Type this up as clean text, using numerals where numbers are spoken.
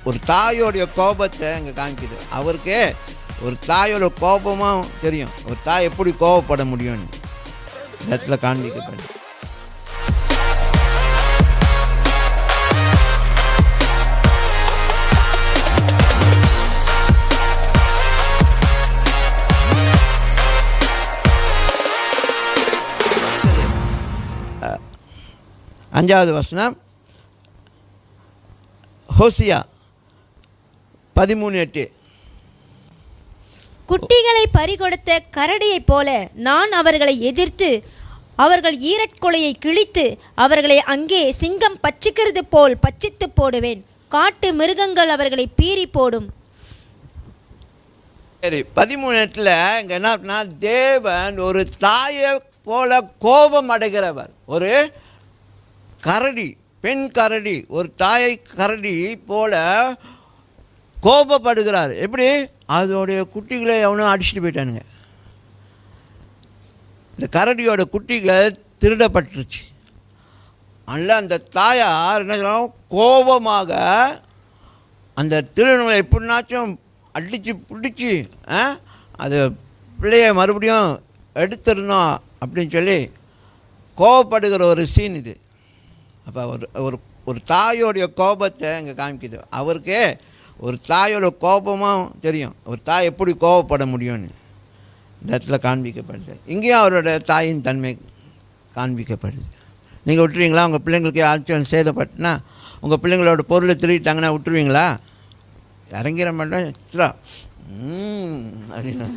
ஒரு தாயோடைய கோபத்தை இங்கே காமிக்குது. அவருக்கே ஒரு தாயோட கோபமாக தெரியும், ஒரு தாய் எப்படி கோபப்பட முடியும்னு இந்த இடத்துல காண்பிக்கப்படுது. அஞ்சாவது வசனம், ஹோசியா 13:8. குட்டிகளை பறிகொடுத்த கரடியைப் போல நான் அவர்களை எதிர்த்து அவர்கள் ஈரட்கொலையை கிழித்து அவர்களை அங்கே சிங்கம் பச்சிக்கிறது போல் பச்சித்து போடுவேன். காட்டு மிருகங்கள் அவர்களை பீறி போடும். சரி, 13:8 இங்கே என்ன, தேவன் ஒரு தாயை போல கோபம் அடைகிறவர். ஒரு கரடி, பெண் கரடி, ஒரு தாயை கரடி போல கோபப்படுகிறார். எப்படி? அதோடைய குட்டிகளை எவனும் அடிச்சுட்டு போயிட்டானுங்க. இந்த கரடியோட குட்டிகள் திருடப்பட்டுருச்சு. அதனால் அந்த தாயார் என்ன சொல்லுவாங்க, கோபமாக அந்த திருடங்களை எப்படின்னாச்சும் அடித்து பிடிச்சி அது பிள்ளையை மறுபடியும் எடுத்துடணும் அப்படின்னு சொல்லி கோபப்படுகிற ஒரு சீன் இது. அப்போ ஒரு ஒரு தாயோடைய கோபத்தை இங்கே காமிக்குது. அவருக்கே ஒரு தாயோட கோபமாக தெரியும், ஒரு தாய் எப்படி கோபப்பட முடியும்னு இந்த இடத்துல காண்பிக்கப்படுது. இங்கேயும் அவரோட தாயின் தன்மை காண்பிக்கப்படுது. நீங்கள் விட்டுருவீங்களா? உங்கள் பிள்ளைங்களுக்கு யாச்சும் சேதப்பட்டுனா, உங்கள் பிள்ளைங்களோட பொருளை திருடிட்டாங்கன்னா விட்டுருவீங்களா? இறங்கிற மாட்டோம், அப்படின்னு